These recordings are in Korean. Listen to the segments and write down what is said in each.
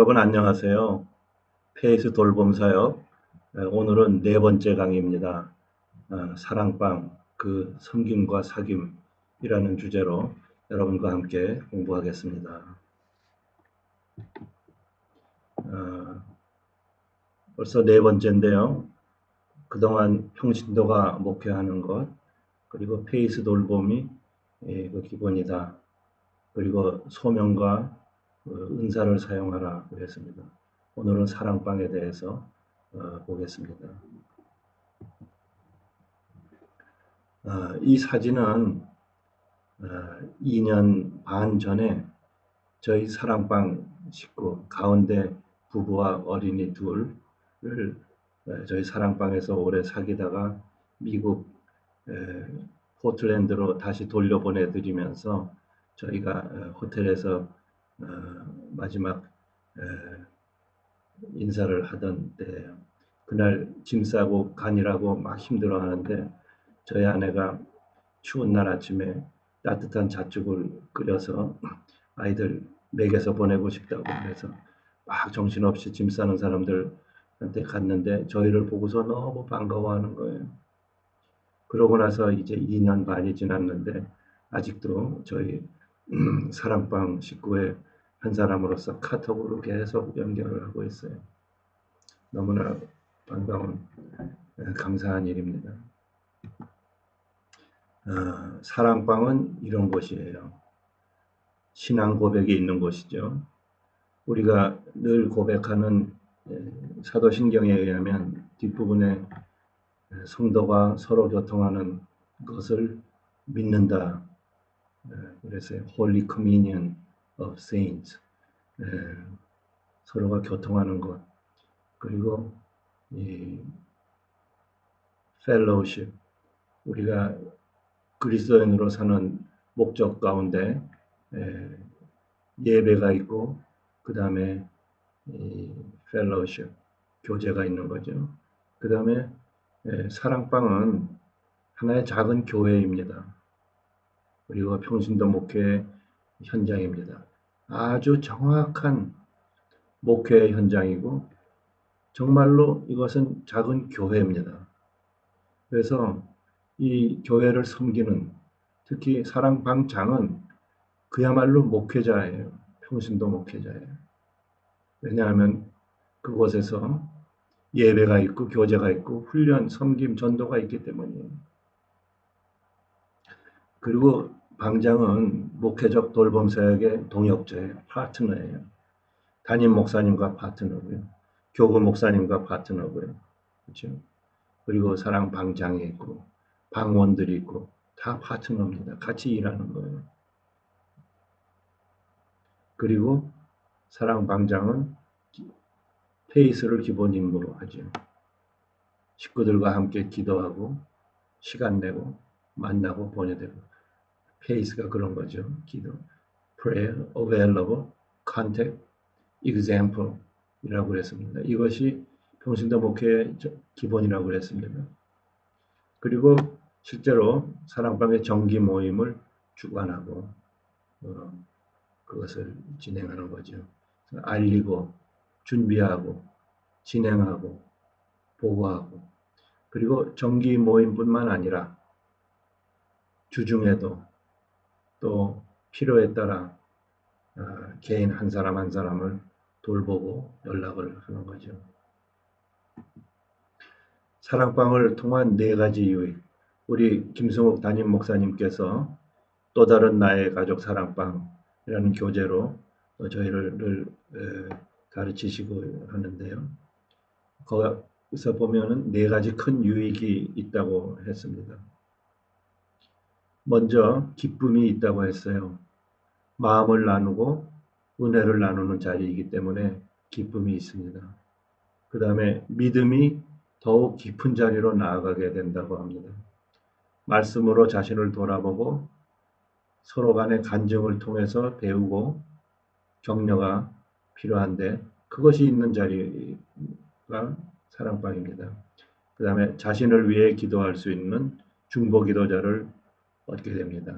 여러분 안녕하세요. 페이스 돌봄사역 오늘은 네 번째 강의입니다. 사랑방 그 섬김과 사귐이라는 주제로 여러분과 함께 공부하겠습니다. 벌써 네 번째인데요. 그동안 평신도가 목회하는 것, 그리고 페이스 돌봄이 그 기본이다. 그리고 소명과 은사를 사용하라 그랬습니다. 오늘은 사랑방에 대해서 보겠습니다. 이 사진은 2년 반 전에 저희 사랑방 식구 가운데 부부와 어린이 둘을 저희 사랑방에서 오래 사귀다가 미국 포틀랜드로 다시 돌려보내드리면서 저희가 호텔에서 마지막 인사를 하던 때예요. 그날 짐 싸고 가니라고 막 힘들어하는데 저희 아내가 추운 날 아침에 따뜻한 잣죽을 끓여서 아이들 먹여서 보내고 싶다고 그래서 막 정신없이 짐 싸는 사람들한테 갔는데 저희를 보고서 너무 반가워하는 거예요. 그러고 나서 이제 2년 반이 지났는데 아직도 저희 사랑방 식구의 한 사람으로서 카톡으로 계속 연결을 하고 있어요. 너무나 반가운 감사한 일입니다. 사랑방은 이런 곳이에요. 신앙 고백이 있는 곳이죠. 우리가 늘 고백하는 사도신경에 의하면 뒷부분에 성도가 서로 교통하는 것을 믿는다. 그래서 Holy Communion of Saints, 서로가 교통하는 것, 그리고 이 Fellowship, 우리가 그리스도인으로 사는 목적 가운데 예배가 있고 그 다음에 펠로우십, 교제가 있는 거죠. 그 다음에 사랑방은 하나의 작은 교회입니다. 그리고 평신도 목회 현장입니다. 아주 정확한 목회 현장이고 정말로 이것은 작은 교회입니다. 그래서 이 교회를 섬기는, 특히 사랑방장은 그야말로 목회자예요. 평신도 목회자예요. 왜냐하면 그곳에서 예배가 있고 교제가 있고 훈련, 섬김, 전도가 있기 때문이에요. 그리고 방장은 목회적 돌봄 사역의 동역자예요. 파트너예요. 담임 목사님과 파트너고요. 교구 목사님과 파트너고요. 그렇죠? 그리고 사랑 방장이 있고 방원들이 있고 다 파트너입니다. 같이 일하는 거예요. 그리고 사랑 방장은 페이스를 기본 임무로 하죠. 식구들과 함께 기도하고 시간 내고 만나고 보내되고 페이스가 그런 거죠. 기도, prayer, available, contact, example 이라고 그랬습니다. 이것이 평신도 목회의 기본이라고 그랬습니다. 그리고 실제로 사랑방의 정기 모임을 주관하고 그것을 진행하는 거죠. 알리고 준비하고 진행하고 보고하고, 그리고 정기 모임뿐만 아니라 주중에도 또 필요에 따라 개인 한 사람 한 사람을 돌보고 연락을 하는 거죠. 사랑방을 통한 네 가지 유익, 우리 김승욱 담임 목사님께서 또 다른 나의 가족 사랑방이라는 교재로 저희를 가르치시고 하는데요. 거기서 보면은 네 가지 큰 유익이 있다고 했습니다. 먼저 기쁨이 있다고 했어요. 마음을 나누고 은혜를 나누는 자리이기 때문에 기쁨이 있습니다. 그 다음에 믿음이 더욱 깊은 자리로 나아가게 된다고 합니다. 말씀으로 자신을 돌아보고 서로 간의 간증을 통해서 배우고 격려가 필요한데 그것이 있는 자리가 사랑방입니다. 그 다음에 자신을 위해 기도할 수 있는 중보 기도자를 얻게 됩니다.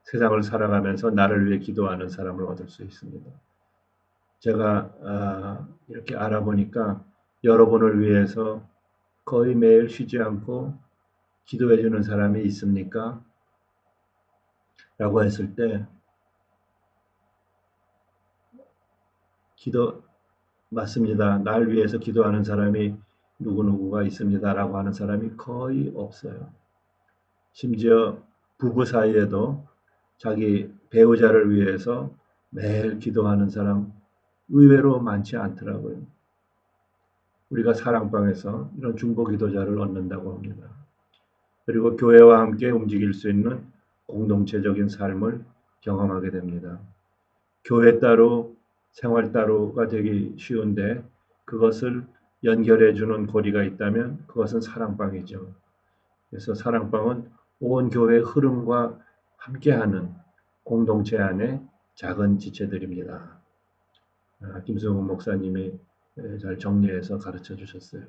세상을 살아가면서 나를 위해 기도하는 사람을 얻을 수 있습니다. 제가 이렇게 알아보니까 여러분을 위해서 거의 매일 쉬지 않고 기도해 주는 사람이 있습니까? 라고 했을 때 기도 맞습니다. 날 위해서 기도하는 사람이 누구누구가 있습니다. 라고 하는 사람이 거의 없어요. 심지어 부부 사이에도 자기 배우자를 위해서 매일 기도하는 사람 의외로 많지 않더라고요. 우리가 사랑방에서 이런 중보 기도자를 얻는다고 합니다. 그리고 교회와 함께 움직일 수 있는 공동체적인 삶을 경험하게 됩니다. 교회 따로 생활 따로가 되기 쉬운데 그것을 연결해 주는 고리가 있다면 그것은 사랑방이죠. 그래서 사랑방은 온 교회의 흐름과 함께하는 공동체 안의 작은 지체들입니다. 김성훈 목사님이 잘 정리해서 가르쳐 주셨어요.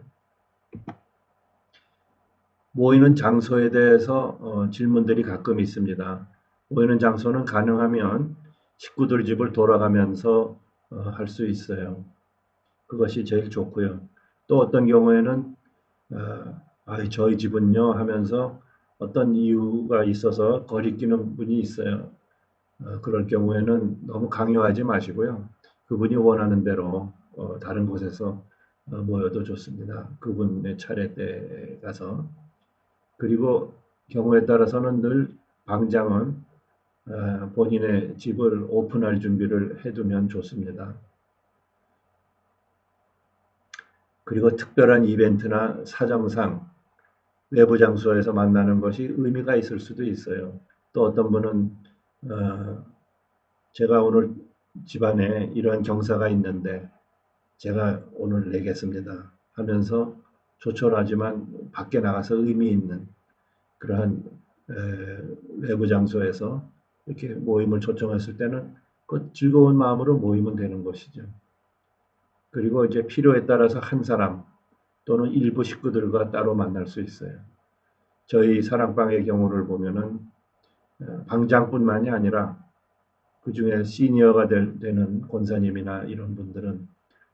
모이는 장소에 대해서 질문들이 가끔 있습니다. 모이는 장소는 가능하면 식구들 집을 돌아가면서 할 수 있어요. 그것이 제일 좋고요. 또 어떤 경우에는 저희 집은요 하면서 어떤 이유가 있어서 거리끼는 분이 있어요. 그럴 경우에는 너무 강요하지 마시고요. 그분이 원하는 대로 다른 곳에서 모여도 좋습니다. 그분의 차례 때 가서. 그리고 경우에 따라서는 늘 방장은 본인의 집을 오픈할 준비를 해두면 좋습니다. 그리고 특별한 이벤트나 사정상 외부 장소에서 만나는 것이 의미가 있을 수도 있어요. 또 어떤 분은 제가 오늘 집안에 이러한 경사가 있는데 제가 오늘 내겠습니다 하면서 조촐하지만 밖에 나가서 의미 있는 그러한 외부 장소에서 이렇게 모임을 초청했을 때는 그 즐거운 마음으로 모이면 되는 것이죠. 그리고 이제 필요에 따라서 한 사람 또는 일부 식구들과 따로 만날 수 있어요. 저희 사랑방의 경우를 보면은 방장뿐만이 아니라 그 중에 시니어가 되는 권사님이나 이런 분들은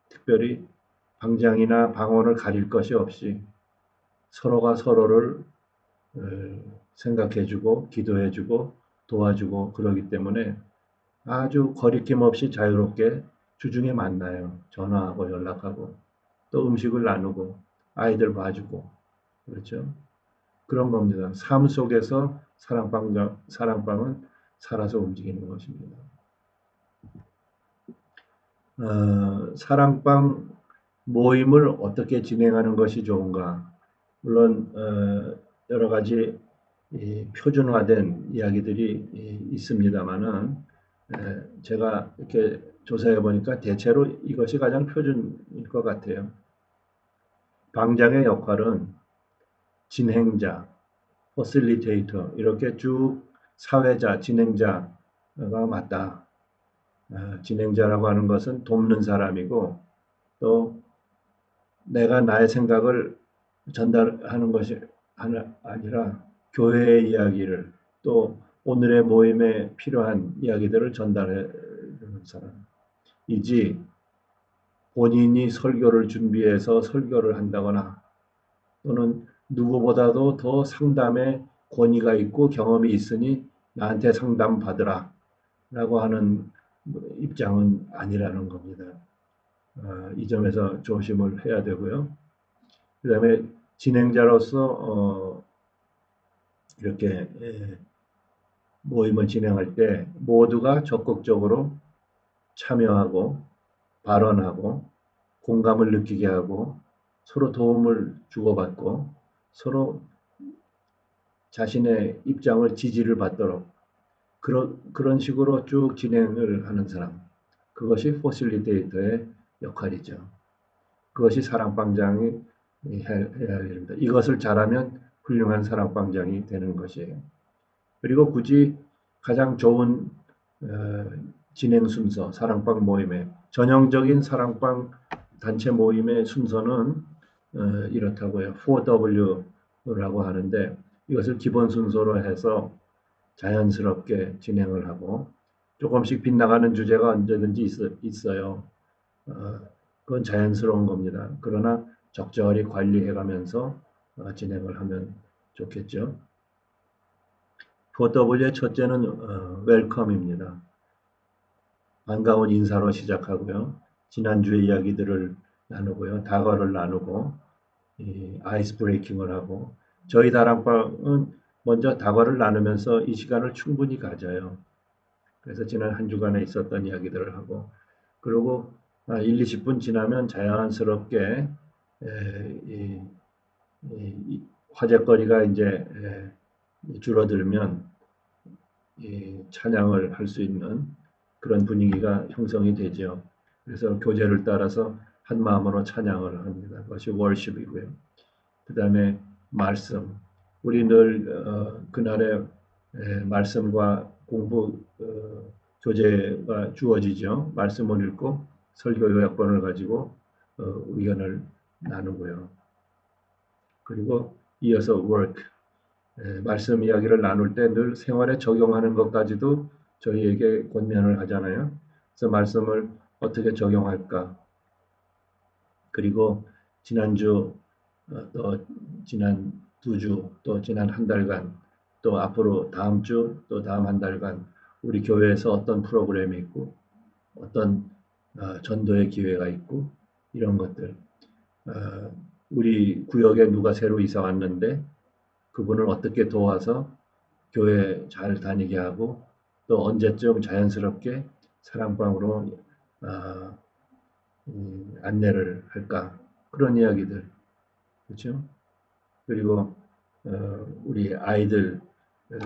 특별히 방장이나 방언을 가릴 것이 없이 서로가 서로를 생각해주고 기도해주고 도와주고 그러기 때문에 아주 거리낌 없이 자유롭게 주중에 만나요. 전화하고 연락하고 또 음식을 나누고 아이들 봐주고 그렇죠. 그런 겁니다. 삶 속에서 사랑방은 살아서 움직이는 것입니다. 사랑방 모임을 어떻게 진행하는 것이 좋은가? 물론 여러 가지 표준화된 이야기들이 있습니다만은 제가 이렇게 조사해 보니까 대체로 이것이 가장 표준일 것 같아요. 방장의 역할은 진행자, 퍼실리테이터 이렇게 쭉 사회자, 진행자가 맞다. 진행자라고 하는 것은 돕는 사람이고 또 내가 나의 생각을 전달하는 것이 아니라 교회의 이야기를 또 오늘의 모임에 필요한 이야기들을 전달해 주는 사람이지 본인이 설교를 준비해서 설교를 한다거나 또는 누구보다도 더 상담에 권위가 있고 경험이 있으니 나한테 상담 받으라 라고 하는 입장은 아니라는 겁니다. 이 점에서 조심을 해야 되고요. 그 다음에 진행자로서 이렇게 모임을 진행할 때 모두가 적극적으로 참여하고 발언하고 공감을 느끼게 하고 서로 도움을 주고받고 서로 자신의 입장을 지지를 받도록 그런 식으로 쭉 진행을 하는 사람. 그것이 포실리테이터의 역할이죠. 그것이 사랑방장이 해야 할 일입니다. 이것을 잘하면 훌륭한 사랑방장이 되는 것이에요. 그리고 굳이 가장 좋은 진행 순서, 사랑방 모임의 전형적인 사랑방 단체 모임의 순서는 이렇다고요. 4W라고 하는데 이것을 기본 순서로 해서 자연스럽게 진행을 하고 조금씩 빗나가는 주제가 언제든지 있어요. 그건 자연스러운 겁니다. 그러나 적절히 관리해가면서 진행을 하면 좋겠죠. 4W의 첫째는 웰컴입니다. 반가운 인사로 시작하고요. 지난주의 이야기들을 나누고요. 다과를 나누고 아이스 브레이킹을 하고 저희 다락방은 먼저 다과를 나누면서 이 시간을 충분히 가져요. 그래서 지난 한 주간에 있었던 이야기들을 하고 그리고 1, 20분 지나면 자연스럽게 화제거리가 이제 줄어들면 찬양을 할 수 있는 그런 분위기가 형성이 되죠. 그래서 교제를 따라서 한 마음으로 찬양을 합니다. 그것이 월십이고요. 그 다음에 말씀. 우리 늘 그날의 말씀과 공부 교재가 주어지죠. 말씀을 읽고 설교 요약본을 가지고 의견을 나누고요. 그리고 이어서 work. 말씀 이야기를 나눌 때 늘 생활에 적용하는 것까지도 저희에게 권면을 하잖아요. 그래서 말씀을 어떻게 적용할까? 그리고 지난주 또 지난 2주 또 지난 한 달간 또 앞으로 다음 주 또 다음 한 달간 우리 교회에서 어떤 프로그램이 있고 어떤 전도의 기회가 있고 이런 것들 우리 구역에 누가 새로 이사 왔는데 그분을 어떻게 도와서 교회 잘 다니게 하고 또 언제쯤 자연스럽게 사랑방으로 안내를 할까 그런 이야기들 그렇죠? 그리고 우리 아이들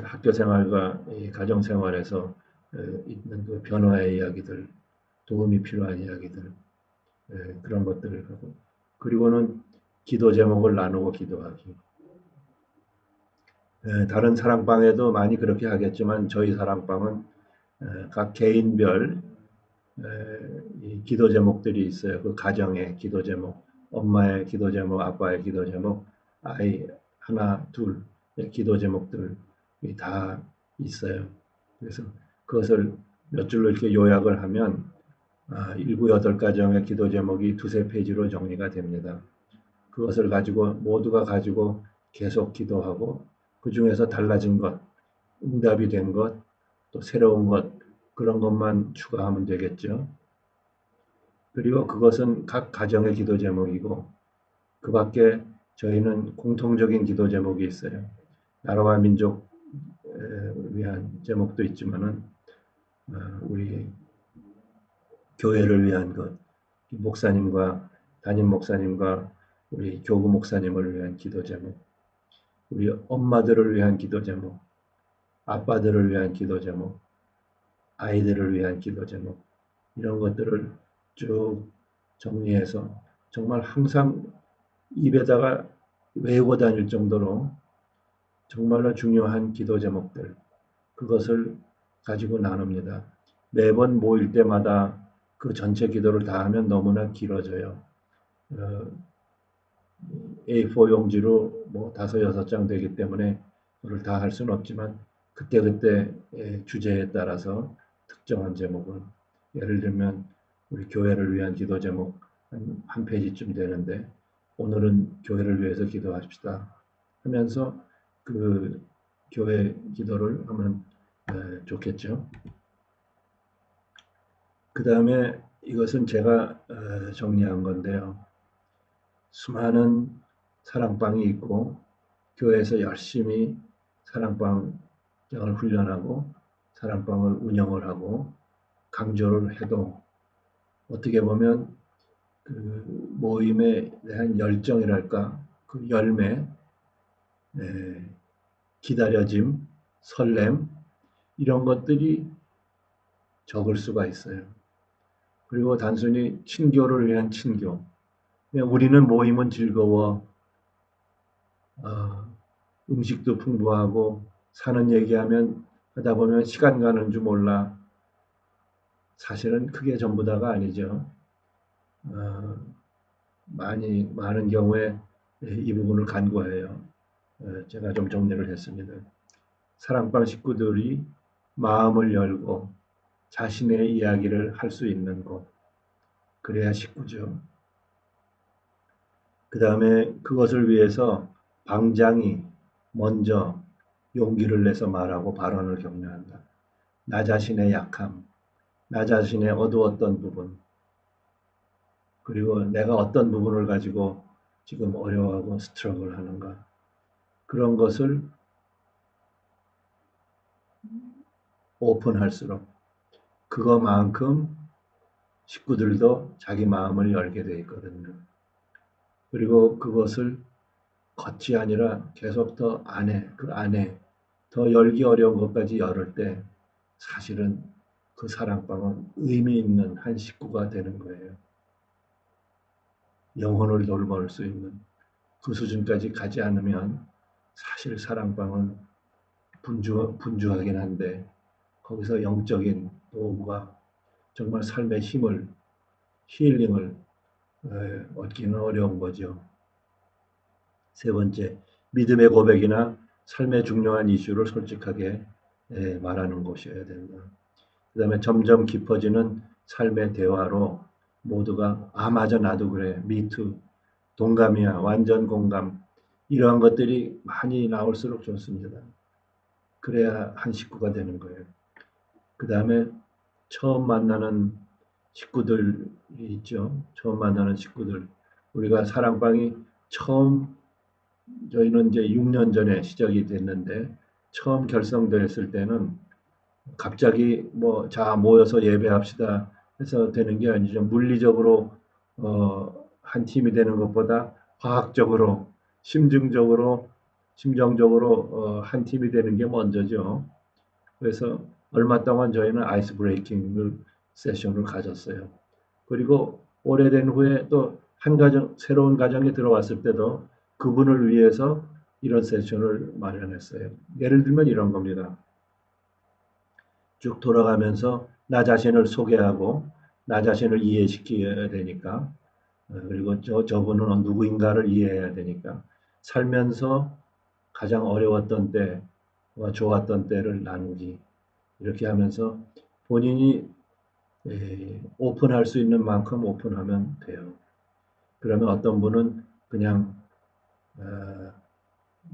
학교 생활과 가정 생활에서 있는 그 변화의 이야기들 도움이 필요한 이야기들 그런 것들을 하고 그리고는 기도 제목을 나누고 기도하기 다른 사랑방에도 많이 그렇게 하겠지만 저희 사랑방은 각 개인별 기도 제목들이 있어요. 그 가정의 기도 제목, 엄마의 기도 제목, 아빠의 기도 제목, 아이 하나, 둘의 기도 제목들이 다 있어요. 그래서 그것을 몇 줄로 이렇게 요약을 하면 7, 8가정의 기도 제목이 2, 3페이지로 정리가 됩니다. 그것을 가지고 모두가 가지고 계속 기도하고 그 중에서 달라진 것, 응답이 된 것, 또 새로운 것 그런 것만 추가하면 되겠죠. 그리고 그것은 각 가정의 기도 제목이고 그 밖에 저희는 공통적인 기도 제목이 있어요. 나라와 민족을 위한 제목도 있지만은 우리 교회를 위한 것, 목사님과 담임 목사님과 우리 교구 목사님을 위한 기도 제목, 우리 엄마들을 위한 기도 제목, 아빠들을 위한 기도 제목, 아이들을 위한 기도 제목 이런 것들을 쭉 정리해서 정말 항상 입에다가 외우고 다닐 정도로 정말로 중요한 기도 제목들 그것을 가지고 나눕니다. 매번 모일 때마다 그 전체 기도를 다 하면 너무나 길어져요. A4 용지로 뭐 5, 6장 되기 때문에 그걸 다 할 수는 없지만 그때그때 주제에 따라서 특정한 제목을 예를 들면 우리 교회를 위한 기도 제목 한 페이지쯤 되는데 오늘은 교회를 위해서 기도합시다 하면서 그 교회 기도를 하면 좋겠죠. 그 다음에 이것은 제가 정리한 건데요. 수많은 사랑방이 있고 교회에서 열심히 사랑방을 훈련하고 사랑방을 운영을 하고 강조를 해도 어떻게 보면 그 모임에 대한 열정이랄까 그 열매 기다려짐 설렘 이런 것들이 적을 수가 있어요. 그리고 단순히 친교를 위한 친교 우리는 모임은 즐거워 음식도 풍부하고 사는 얘기하면 하다 보면 시간 가는 줄 몰라. 사실은 그게 전부 다가 아니죠. 많은 경우에 이 부분을 간과해요. 제가 좀 정리를 했습니다. 사랑방 식구들이 마음을 열고 자신의 이야기를 할 수 있는 곳. 그래야 식구죠. 그 다음에 그것을 위해서 방장이 먼저 용기를 내서 말하고 발언을 격려한다. 나 자신의 약함, 나 자신의 어두웠던 부분, 그리고 내가 어떤 부분을 가지고 지금 어려워하고 스트러글 하는가. 그런 것을 오픈할수록 그거만큼 식구들도 자기 마음을 열게 돼 있거든요. 그리고 그것을 겉이 아니라 계속 더 안에, 그 안에 더 열기 어려운 것까지 열을 때 사실은 그 사랑방은 의미 있는 한 식구가 되는 거예요. 영혼을 돌볼 수 있는 그 수준까지 가지 않으면 사실 사랑방은 분주하긴 한데 거기서 영적인 도움과 정말 삶의 힘을, 힐링을 얻기는 어려운 거죠. 세 번째, 믿음의 고백이나 삶의 중요한 이슈를 솔직하게 말하는 것이어야 된다. 그 다음에 점점 깊어지는 삶의 대화로 모두가 맞아 나도 그래, me too, 동감이야, 완전 공감, 이러한 것들이 많이 나올수록 좋습니다. 그래야 한 식구가 되는 거예요. 그 다음에 처음 만나는 식구들이 있죠. 처음 만나는 식구들. 우리가 사랑방이 처음, 저희는 이제 6년 전에 시작이 됐는데 처음 결성됐을 때는 갑자기 자 모여서 예배합시다 해서 되는 게 아니죠. 물리적으로 한 팀이 되는 것보다 과학적으로, 심정적으로 한 팀이 되는 게 먼저죠. 그래서 얼마 동안 저희는 아이스 브레이킹 세션을 가졌어요. 그리고 오래된 후에 또 한 가정, 새로운 가정에 들어왔을 때도 그분을 위해서 이런 세션을 마련했어요. 예를 들면 이런 겁니다. 쭉 돌아가면서 나 자신을 소개하고 나 자신을 이해시켜야 되니까, 그리고 저분은 누구인가를 이해해야 되니까 살면서 가장 어려웠던 때와 좋았던 때를 나누기, 이렇게 하면서 본인이 오픈할 수 있는 만큼 오픈하면 돼요. 그러면 어떤 분은 그냥 어,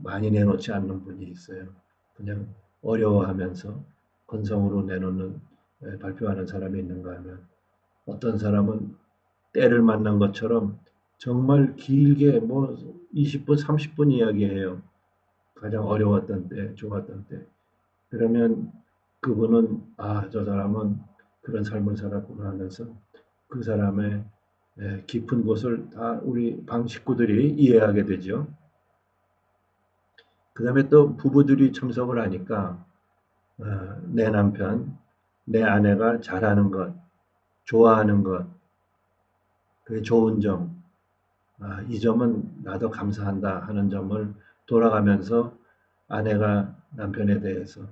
많이 내놓지 않는 분이 있어요. 그냥 어려워하면서 건성으로 내놓는, 발표하는 사람이 있는가 하면, 어떤 사람은 때를 만난 것처럼 정말 길게 20분, 30분 이야기해요. 가장 어려웠던 때, 좋았던 때. 그러면 그분은 저 사람은 그런 삶을 살았구나 하면서 그 사람의 깊은 곳을 다 우리 방 식구들이 이해하게 되죠. 그 다음에 또 부부들이 참석을 하니까 내 남편, 내 아내가 잘하는 것, 좋아하는 것, 그 좋은 점, 이 점은 나도 감사한다 하는 점을 돌아가면서 아내가 남편에 대해서,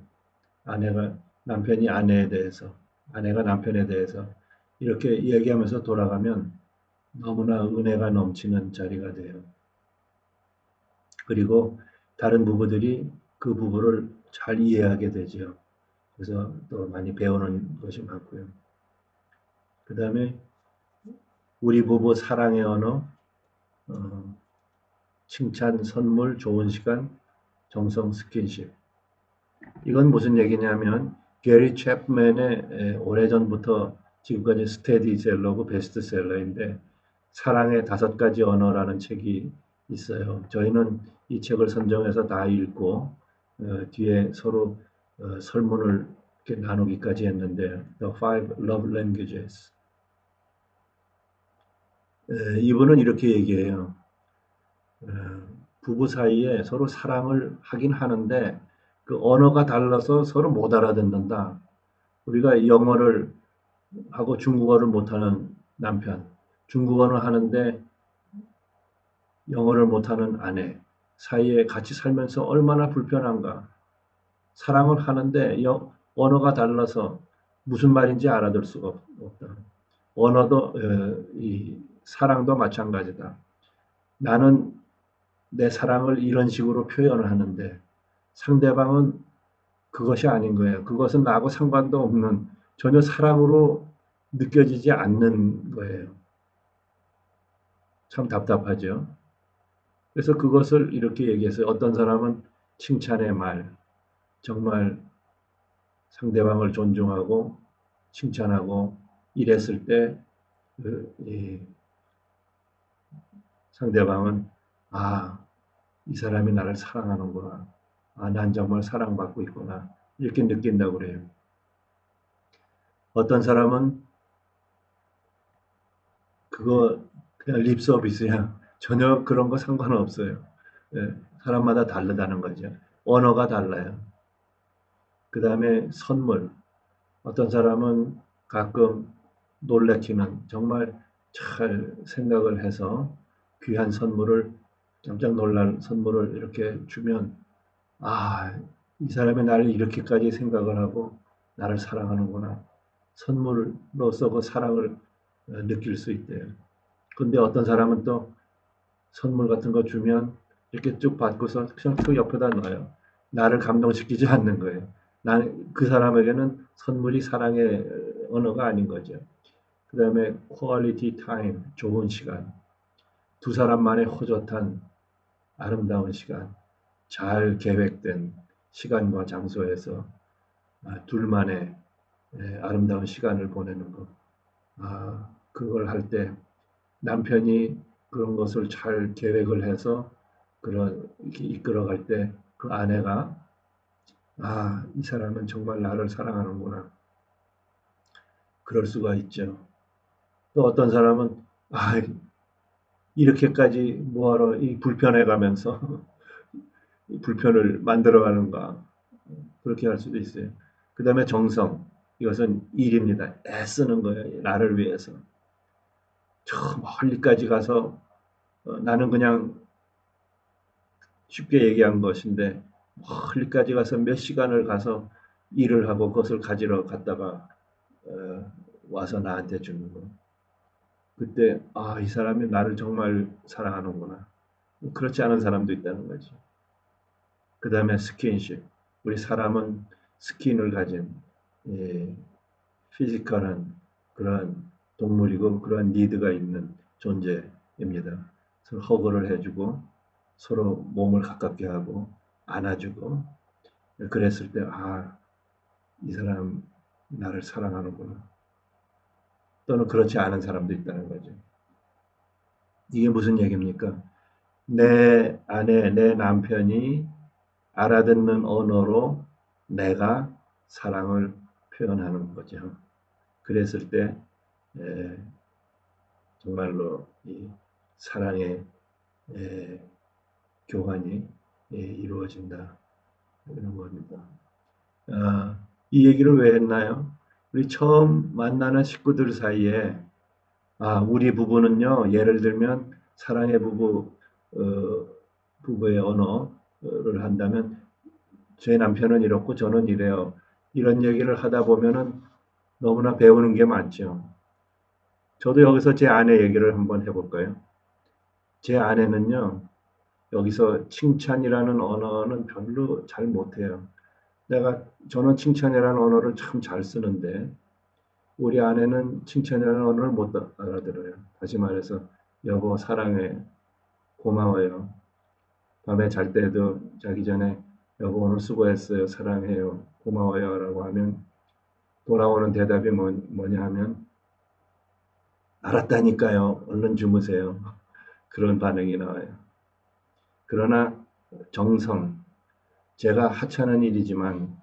아내가 남편이 아내에 대해서, 아내가 남편에 대해서 이렇게 얘기하면서 돌아가면 너무나 은혜가 넘치는 자리가 돼요. 그리고 다른 부부들이 그 부부를 잘 이해하게 되죠. 그래서 또 많이 배우는 것이 많고요. 그 다음에 우리 부부 사랑의 언어, 칭찬, 선물, 좋은 시간, 정성, 스킨십. 이건 무슨 얘기냐면 게리 챕맨의 오래전부터 지금까지 스테디셀러고 베스트셀러인데 사랑의 5가지 언어라는 책이 있어요. 저희는 이 책을 선정해서 다 읽고 뒤에 서로 설문을 이렇게 나누기까지 했는데 The Five Love Languages. 이분은 이렇게 얘기해요. 부부 사이에 서로 사랑을 하긴 하는데 그 언어가 달라서 서로 못 알아듣는다. 우리가 영어를 하고 중국어를 못하는 남편, 중국어는 하는데 영어를 못하는 아내 사이에 같이 살면서 얼마나 불편한가. 사랑을 하는데 언어가 달라서 무슨 말인지 알아들 수가 없다. 언어도 이 사랑도 마찬가지다. 나는 내 사랑을 이런 식으로 표현을 하는데 상대방은 그것이 아닌 거예요. 그것은 나하고 상관도 없는 전혀 사랑으로 느껴지지 않는 거예요. 참 답답하죠. 그래서 그것을 이렇게 얘기했어요. 어떤 사람은 칭찬의 말, 정말 상대방을 존중하고 칭찬하고 이랬을 때 이 상대방은 아, 이 사람이 나를 사랑하는구나. 아, 난 정말 사랑받고 있구나. 이렇게 느낀다고 그래요. 어떤 사람은 그거 그냥 립 서비스야. 전혀 그런 거 상관없어요. 예, 사람마다 다르다는 거죠. 언어가 달라요. 그 다음에 선물. 어떤 사람은 가끔 놀래키는 정말 잘 생각을 해서 귀한 선물을 깜짝 놀랄 선물을 이렇게 주면 아, 이 사람이 나를 이렇게까지 생각을 하고 나를 사랑하는구나. 선물로서 그 사랑을 느낄 수 있대요. 근데 어떤 사람은 또 선물 같은 거 주면 이렇게 쭉 받고서 그냥 그 옆에다 놔요. 나를 감동시키지 않는 거예요. 난 그 사람에게는 선물이 사랑의 언어가 아닌 거죠. 그 다음에 quality time, 좋은 시간. 두 사람만의 호젓한 아름다운 시간. 잘 계획된 시간과 장소에서 둘만의 아름다운 시간을 보내는 것. 그걸 할 때 남편이 그런 것을 잘 계획을 해서 그런 이렇게 이끌어갈 때 그 아내가 이 사람은 정말 나를 사랑하는구나. 그럴 수가 있죠. 또 어떤 사람은 아, 이렇게까지 뭐하러 이 불편해가면서 이 불편을 만들어가는가 그렇게 할 수도 있어요. 그 다음에 정성 이것은 일입니다. 애쓰는 거예요. 나를 위해서 저 멀리까지 가서 나는 그냥 쉽게 얘기한 것인데 멀리까지 가서 몇 시간을 가서 일을 하고 그것을 가지러 갔다가 와서 나한테 주는 거. 그때 이 사람이 나를 정말 사랑하는구나. 그렇지 않은 사람도 있다는 거지. 그 다음에 스킨십. 우리 사람은 스킨을 가진 예, 피지컬한 그런 동물이고 그런 니드가 있는 존재입니다. 서로 허그를 해주고 서로 몸을 가깝게 하고 안아주고 그랬을 때 이 사람 나를 사랑하는구나. 또는 그렇지 않은 사람도 있다는 거죠. 이게 무슨 얘기입니까? 내 아내, 내 남편이 알아듣는 언어로 내가 사랑을 표현하는 거죠. 그랬을 때 정말로 이 사랑의 교환이 이루어진다. 이런 겁니다. 이 얘기를 왜 했나요? 우리 처음 만나는 식구들 사이에 우리 부부는요, 예를 들면 사랑의 부부의 언어를 한다면 제 남편은 이렇고 저는 이래요. 이런 얘기를 하다 보면은 너무나 배우는 게 많죠. 저도 여기서 제 아내 얘기를 한번 해볼까요? 제 아내는요, 여기서 칭찬이라는 언어는 별로 잘 못해요. 저는 칭찬이라는 언어를 참 잘 쓰는데, 우리 아내는 칭찬이라는 언어를 못 알아들어요. 다시 말해서, 여보, 사랑해. 고마워요. 밤에 잘 때도 자기 전에, 여보, 오늘 수고했어요. 사랑해요. 고마워요. 라고 하면, 돌아오는 대답이 뭐냐 하면, 알았다니까요. 얼른 주무세요. 그런 반응이 나와요. 그러나 정성, 제가 하찮은 일이지만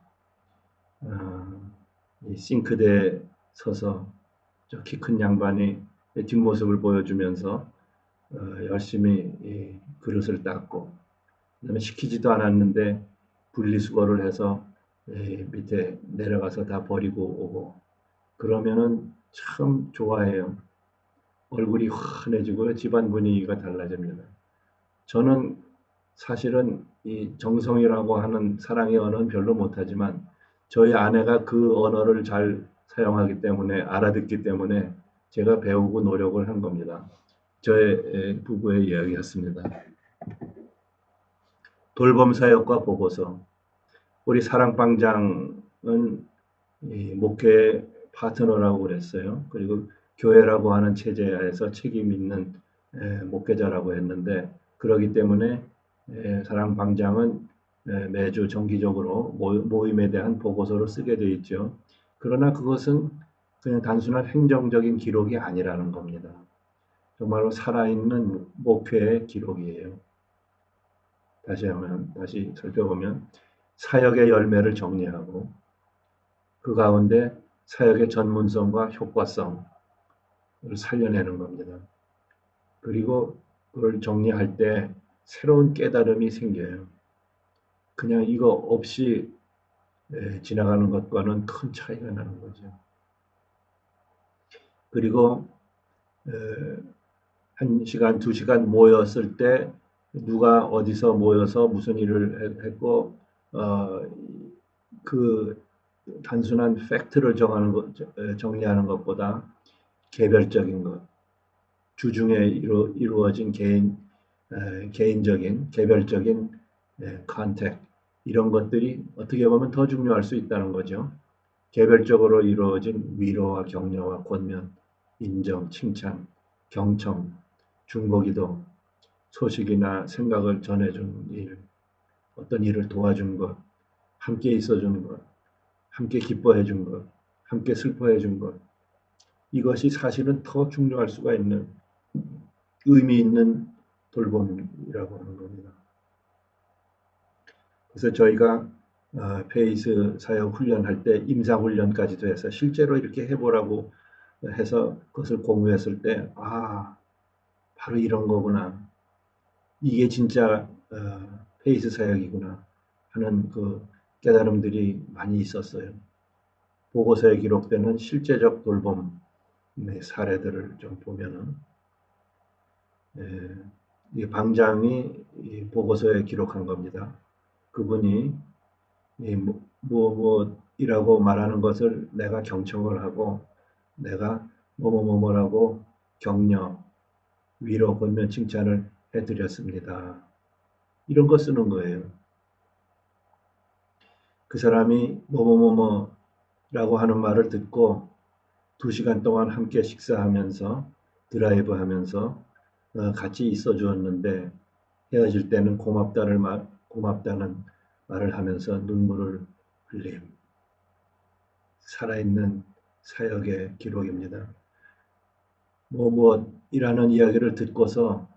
이 싱크대에 서서 저 키 큰 양반이 뒷모습을 보여주면서 열심히 이 그릇을 닦고 그다음에 시키지도 않았는데 분리수거를 해서 밑에 내려가서 다 버리고 오고 그러면은 참 좋아해요. 얼굴이 환해지고 집안 분위기가 달라집니다. 저는 사실은 이 정성이라고 하는 사랑의 언어는 별로 못하지만 저희 아내가 그 언어를 잘 사용하기 때문에 알아듣기 때문에 제가 배우고 노력을 한 겁니다. 저의 부부의 이야기였습니다. 돌봄 사역과 보고서 우리 사랑방장은 목회 파트너라고 그랬어요. 그리고 교회라고 하는 체제에서 책임 있는 목회자라고 했는데 그러기 때문에 사랑방장은 매주 정기적으로 모임에 대한 보고서를 쓰게 돼 있죠. 그러나 그것은 그냥 단순한 행정적인 기록이 아니라는 겁니다. 정말로 살아있는 목회의 기록이에요. 다시 살펴보면 사역의 열매를 정리하고 그 가운데 사역의 전문성과 효과성을 살려내는 겁니다. 그리고 그걸 정리할 때 새로운 깨달음이 생겨요. 그냥 이거 없이 지나가는 것과는 큰 차이가 나는 거죠. 그리고 1시간, 2시간 모였을 때 누가 어디서 모여서 무슨 일을 했고 그 단순한 팩트를 정리하는 것보다 개별적인 것, 주중에 이루어진 개인적인 개별적인 컨택 이런 것들이 어떻게 보면 더 중요할 수 있다는 거죠. 개별적으로 이루어진 위로와 격려와 권면, 인정, 칭찬, 경청, 중보기도, 소식이나 생각을 전해준 일, 어떤 일을 도와준 것, 함께 있어주는 것, 함께 기뻐해준 것, 함께 슬퍼해준 것, 이것이 사실은 더 중요할 수가 있는 의미 있는 돌봄이라고 하는 겁니다. 그래서 저희가 페이스 사역 훈련할 때 임상훈련까지도 해서 실제로 이렇게 해보라고 해서 그것을 공유했을 때 바로 이런 거구나. 이게 진짜 페이스 사역이구나 하는 그 깨달음들이 많이 있었어요. 보고서에 기록되는 실제적 돌봄의 사례들을 좀 보면은 이 방장이 이 보고서에 기록한 겁니다. 그분이 이 무엇이라고 말하는 것을 내가 경청을 하고 내가 뭐뭐뭐뭐라고 격려, 위로, 권면, 칭찬을 해드렸습니다. 이런 거 쓰는 거예요. 그 사람이 뭐뭐뭐뭐라고 하는 말을 듣고 2시간 동안 함께 식사하면서 드라이브 하면서 같이 있어 주었는데 헤어질 때는 고맙다는 말을 하면서 눈물을 흘림. 살아있는 사역의 기록입니다. 무엇이라는 이야기를 듣고서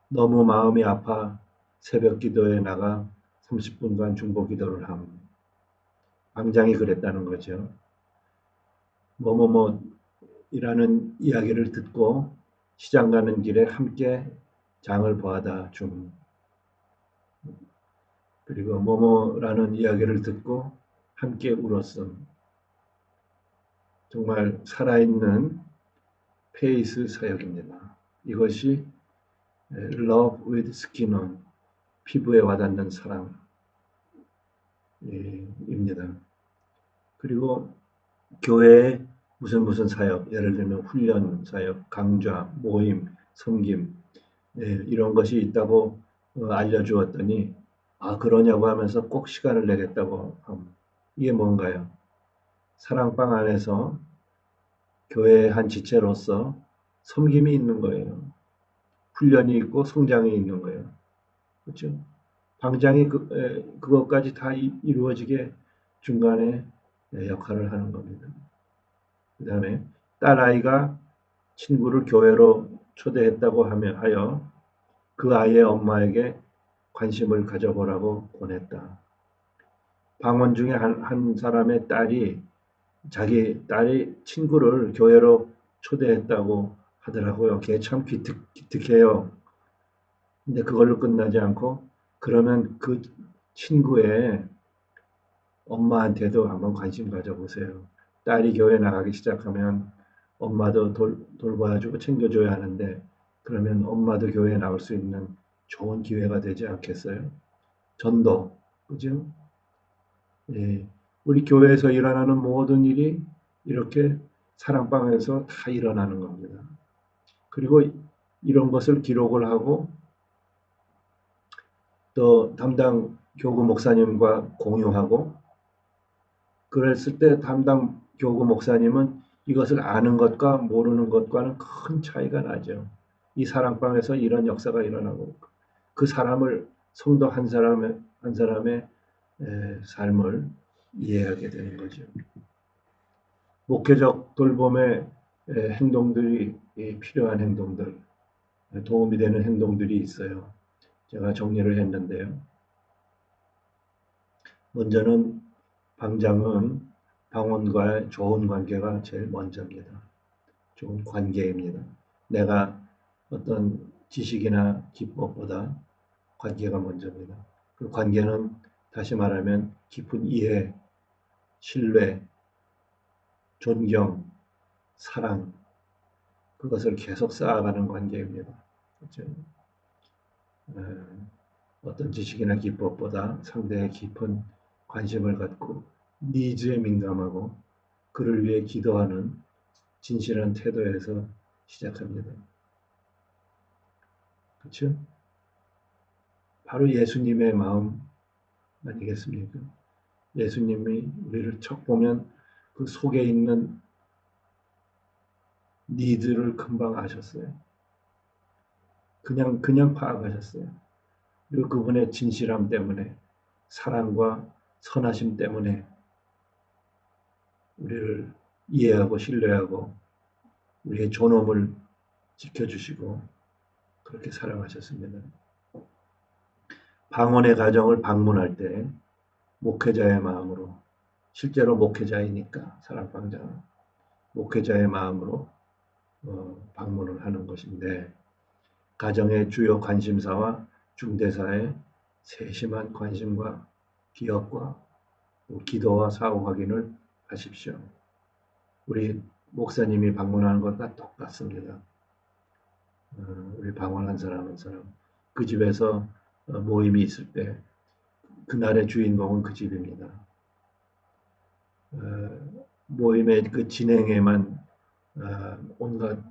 너무 마음이 아파 새벽 기도에 나가 30분간 중보 기도를 함. 방장이 그랬다는 거죠. 뭐뭐뭐이라는 이야기를 듣고 시장 가는 길에 함께 장을 보아다 줌. 그리고 뭐뭐라는 이야기를 듣고 함께 울었음. 정말 살아있는 페이스 사역입니다. 이것이 Love with Skin on, 피부에 와닿는 사랑입니다. 그리고 교회에 무슨 사역, 예를 들면 훈련 사역, 강좌, 모임, 섬김 이런 것이 있다고 알려주었더니 그러냐고 하면서 꼭 시간을 내겠다고 함. 이게 뭔가요? 사랑방 안에서 교회의 한 지체로서 섬김이 있는 거예요. 훈련이 있고 성장이 있는 거예요. 그렇죠? 방장이 그것까지 다 이루어지게 중간에 역할을 하는 겁니다. 그 다음에 딸아이가 친구를 교회로 초대했다고 하여 그 아이의 엄마에게 관심을 가져보라고 보냈다. 방언 중에 한 사람의 자기 딸이 친구를 교회로 초대했다고 하더라고요. 걔 참 기특해요. 근데 그걸로 끝나지 않고 그러면 그 친구의 엄마한테도 한번 관심 가져보세요. 딸이 교회 나가기 시작하면 엄마도 돌봐주고 챙겨줘야 하는데 그러면 엄마도 교회에 나올 수 있는 좋은 기회가 되지 않겠어요? 전도, 그죠? 예, 우리 교회에서 일어나는 모든 일이 이렇게 사랑방에서 다 일어나는 겁니다. 그리고 이런 것을 기록을 하고 또 담당 교구 목사님과 공유하고 그랬을 때 담당 교구 목사님은 이것을 아는 것과 모르는 것과는 큰 차이가 나죠. 이 사랑방에서 이런 역사가 일어나고 그 사람을 성도 한 사람의 삶을 이해하게 되는 거죠. 목회적 돌봄의 행동들이 필요한 행동들, 도움이 되는 행동들이 있어요. 제가 정리를 했는데요. 먼저는 방장은 방언과의 좋은 관계가 제일 먼저입니다. 좋은 관계입니다. 내가 어떤 지식이나 기법보다 관계가 먼저입니다. 그 관계는 다시 말하면 깊은 이해, 신뢰, 존경, 사랑, 그것을 계속 쌓아가는 관계입니다. 그렇죠? 어떤 지식이나 기법보다 상대의 깊은 관심을 갖고 니즈에 민감하고 그를 위해 기도하는 진실한 태도에서 시작합니다. 그렇죠? 바로 예수님의 마음 아니겠습니까? 예수님이 우리를 척 보면 그 속에 있는 니드를 금방 아셨어요. 그냥 파악하셨어요. 그리고 그분의 진실함 때문에, 사랑과 선하심 때문에 우리를 이해하고 신뢰하고 우리의 존엄을 지켜주시고 그렇게 사랑하셨습니다. 방언의 가정을 방문할 때 목회자의 마음으로, 실제로 목회자이니까 사랑방장은 목회자의 마음으로 방문을 하는 것인데, 가정의 주요 관심사와 중대사의 세심한 관심과 기억과 기도와 사후 확인을 하십시오. 우리 목사님이 방문하는 것과 똑같습니다. 우리 방문한 사람 한 사람, 그 집에서 모임이 있을 때 그날의 주인공은 그 집입니다. 모임의 그 진행에만 온갖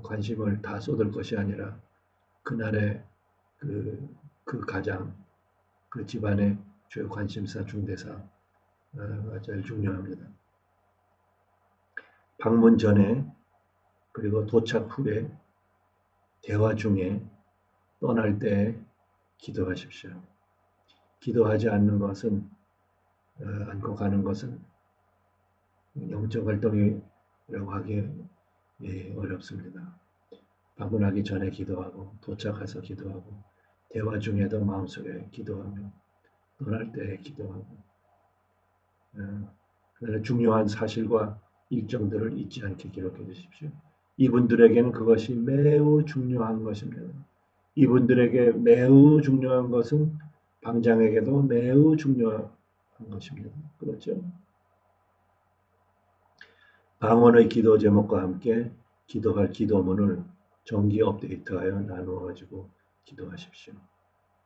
관심을 다 쏟을 것이 아니라 그날의 그 가장, 그 집안의 주요 관심사, 중대사가 제일 중요합니다. 방문 전에, 그리고 도착 후에, 대화 중에, 떠날 때 기도하십시오. 기도하지 않는 것은, 않고 가는 것은 영적 활동이라고 하기 어렵습니다. 방문하기 전에 기도하고, 도착해서 기도하고, 대화 중에도 마음속에 기도하며, 떠날 때 기도하고, 중요한 사실과 일정들을 잊지 않게 기록해 주십시오. 이분들에게는 그것이 매우 중요한 것입니다. 이분들에게 매우 중요한 것은 방장에게도 매우 중요한 것입니다. 그렇죠? 방언의 기도 제목과 함께 기도할 기도문을 정기 업데이트하여 나누어 가지고 기도하십시오.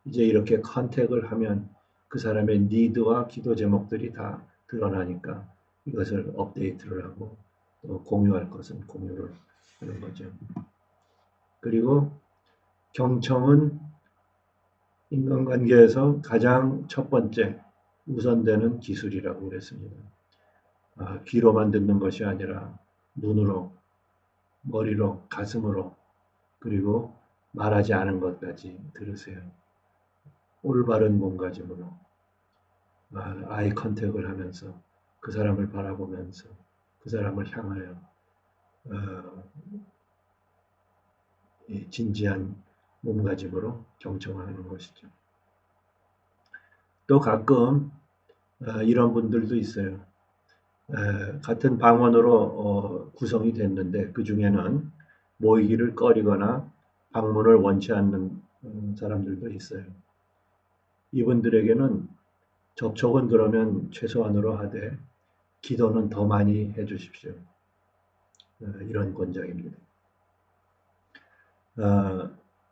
이제 이렇게 컨택을 하면 그 사람의 니드와 기도 제목들이 다 드러나니까 이것을 업데이트를 하고 또 공유할 것은 공유를 하는 거죠. 그리고 경청은 인간관계에서 가장 첫 번째 우선되는 기술이라고 그랬습니다. 귀로만 듣는 것이 아니라 눈으로, 머리로, 가슴으로, 그리고 말하지 않은 것까지 들으세요. 올바른 몸가짐으로 아이 컨택을 하면서 그 사람을 바라보면서 그 사람을 향하여 진지한 몸가짐으로 경청하는 것이죠. 또 가끔 이런 분들도 있어요. 같은 방언으로 구성이 됐는데 그 중에는 모이기를 꺼리거나 방문을 원치 않는 사람들도 있어요. 이분들에게는 접촉은 그러면 최소한으로 하되 기도는 더 많이 해주십시오. 이런 권장입니다.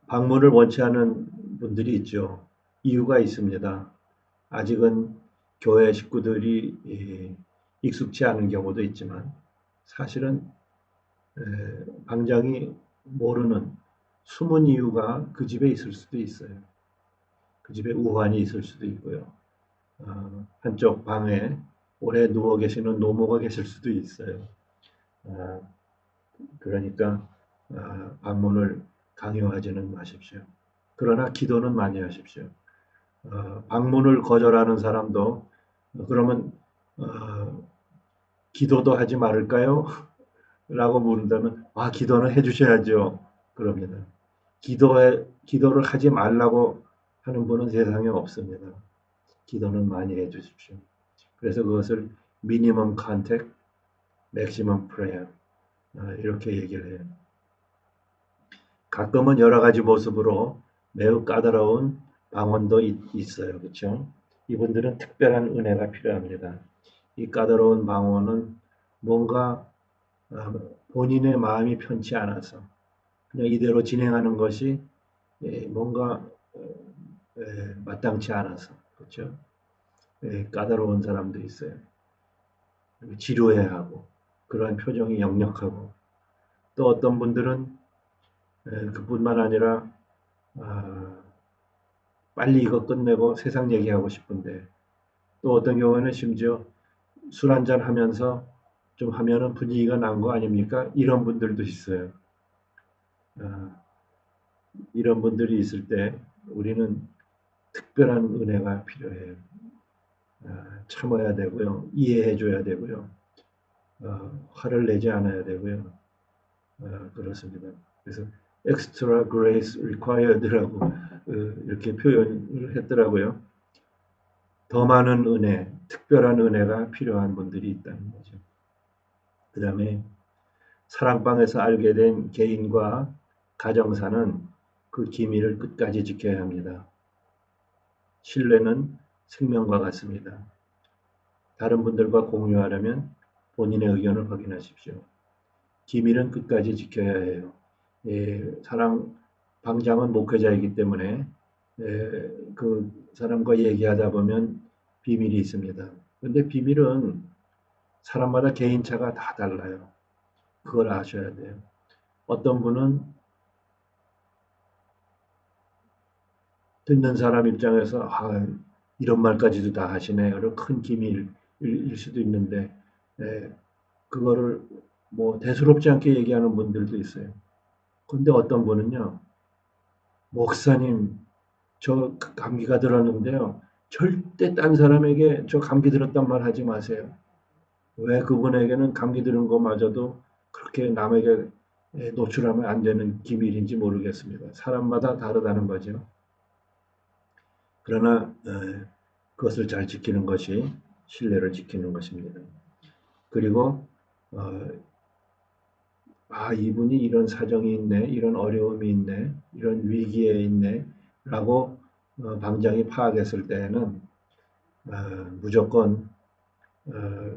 방문을 원치 않는 분들이 있죠. 이유가 있습니다. 아직은 교회 식구들이 익숙치 않은 경우도 있지만 사실은 방장이 모르는 숨은 이유가 그 집에 있을 수도 있어요. 그 집에 우환이 있을 수도 있고요. 한쪽 방에 오래 누워 계시는 노모가 계실 수도 있어요. 그러니까 방문을 강요하지는 마십시오. 그러나 기도는 많이 하십시오. 방문을 거절하는 사람도 그러면 기도도 하지 말을까요? 라고 물은다면 기도는 해주셔야죠. 그럽니다. 기도를 하지 말라고 하는 분은 세상에 없습니다. 기도는 많이 해주십시오. 그래서 그것을 미니멈 컨택, 맥시멈 프레이어 이렇게 얘기를 해요. 가끔은 여러 가지 모습으로 매우 까다로운 방언도 있어요. 그렇죠? 이분들은 특별한 은혜가 필요합니다. 이 까다로운 방언은 뭔가 본인의 마음이 편치 않아서 그냥 이대로 진행하는 것이 뭔가 마땅치 않아서 그렇죠? 까다로운 사람도 있어요. 지루해하고 그러한 표정이 역력하고 또 어떤 분들은 그뿐만 아니라 아, 빨리 이거 끝내고 세상 얘기하고 싶은데 또 어떤 경우에는 심지어 술 한잔 하면서 좀 하면은 분위기가 난 거 아닙니까? 이런 분들도 있어요. 아, 이런 분들이 있을 때 우리는 특별한 은혜가 필요해요. 참아야 되고요. 이해해 줘야 되고요. 화를 내지 않아야 되고요. 그렇습니다. 그래서 extra grace required라고 이렇게 표현을 했더라고요. 더 많은 은혜, 특별한 은혜가 필요한 분들이 있다는 거죠. 그 다음에 사랑방에서 알게 된 개인과 가정사는 그 기밀을 끝까지 지켜야 합니다. 신뢰는 생명과 같습니다. 다른 분들과 공유하려면 본인의 의견을 확인하십시오. 기밀은 끝까지 지켜야 해요. 사랑 방장은 목회자이기 때문에 그 사람과 얘기하다 보면 비밀이 있습니다. 그런데 비밀은 사람마다 개인차가 다 달라요. 그걸 아셔야 돼요. 어떤 분은 듣는 사람 입장에서 이런 말까지도 다 하시네. 이런 큰 기밀일 수도 있는데 그거를 뭐 대수롭지 않게 얘기하는 분들도 있어요. 근데 어떤 분은요, 목사님, 저 감기가 들었는데요. 절대 딴 사람에게 저 감기 들었단 말 하지 마세요. 왜 그분에게는 감기 들은 것마저도 그렇게 남에게 노출하면 안 되는 기밀인지 모르겠습니다. 사람마다 다르다는 거죠. 그러나 그것을 잘 지키는 것이 신뢰를 지키는 것입니다. 그리고 어, 이분이 이런 사정이 있네, 이런 어려움이 있네, 이런 위기에 있네, 라고 방장이 파악했을 때에는 무조건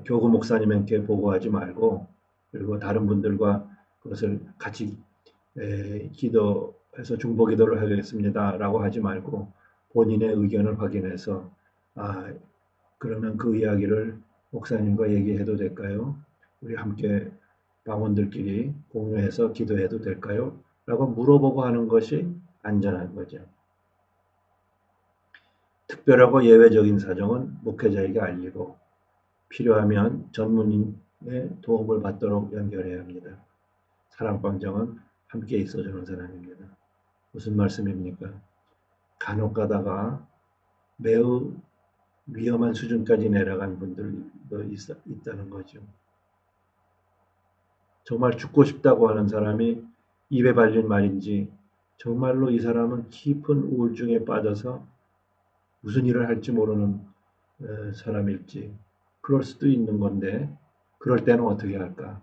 교구 목사님께 보고하지 말고 그리고 다른 분들과 그것을 같이 기도해서 중보 기도를 하겠습니다라고 하지 말고 본인의 의견을 확인해서 그러면 그 이야기를 목사님과 얘기해도 될까요? 우리 함께 방언들끼리 공유해서 기도해도 될까요? 라고 물어보고 하는 것이 안전한 거죠. 특별하고 예외적인 사정은 목회자에게 알리고 필요하면 전문인의 도움을 받도록 연결해야 합니다. 사랑방정은 함께 있어주는 사람입니다. 무슨 말씀입니까? 간혹 가다가 매우 위험한 수준까지 내려간 분들도 있다는 거죠. 정말 죽고 싶다고 하는 사람이 입에 발린 말인지 정말로 이 사람은 깊은 우울증에 빠져서 무슨 일을 할지 모르는 사람일지 그럴 수도 있는 건데 그럴 때는 어떻게 할까?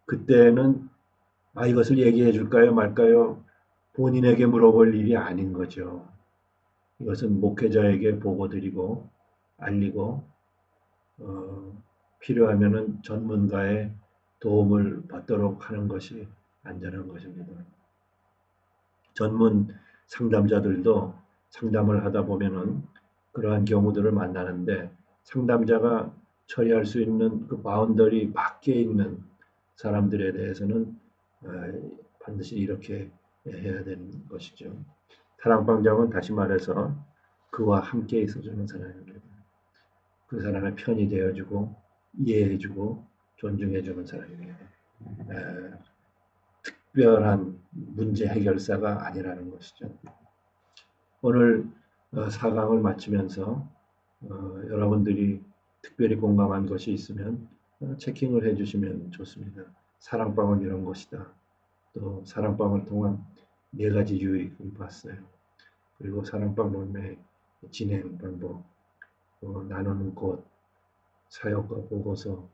그때는 이것을 얘기해 줄까요 말까요? 본인에게 물어볼 일이 아닌 거죠. 이것은 목회자에게 보고 드리고 알리고 필요하면은 전문가의 도움을 받도록 하는 것이 안전한 것입니다. 전문 상담자들도 상담을 하다 보면은 그러한 경우들을 만나는데 상담자가 처리할 수 있는 그 바운더리 밖에 있는 사람들에 대해서는 반드시 이렇게 해야 되는 것이죠. 사랑방장은 다시 말해서 그와 함께 있어주는 사람입니다. 그 사람의 편이 되어주고 이해해주고 존중해주는 사람입니다. 특별한 문제 해결사가 아니라는 것이죠. 오늘 4강을 마치면서 여러분들이 특별히 공감한 것이 있으면 체킹을 해주시면 좋습니다. 사랑방은 이런 것이다. 또 사랑방을 통한 4가지 유익을 봤어요. 그리고 사랑방 모임의 진행 방법, 또 나누는 곳, 사역과 보고서,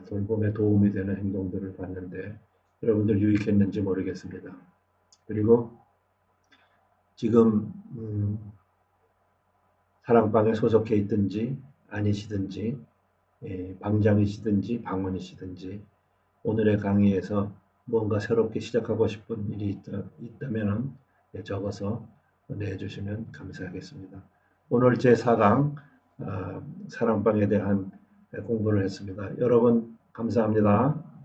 돌봄에 도움이 되는 행동들을 봤는데 여러분들 유익했는지 모르겠습니다. 그리고 지금 사랑방에 소속해 있든지 아니시든지 방장이시든지 방언이시든지 오늘의 강의에서 뭔가 새롭게 시작하고 싶은 일이 있다면 적어서 내주시면 감사하겠습니다. 오늘 제4강 사랑방에 대한 공부를 했습니다. 여러분 감사합니다.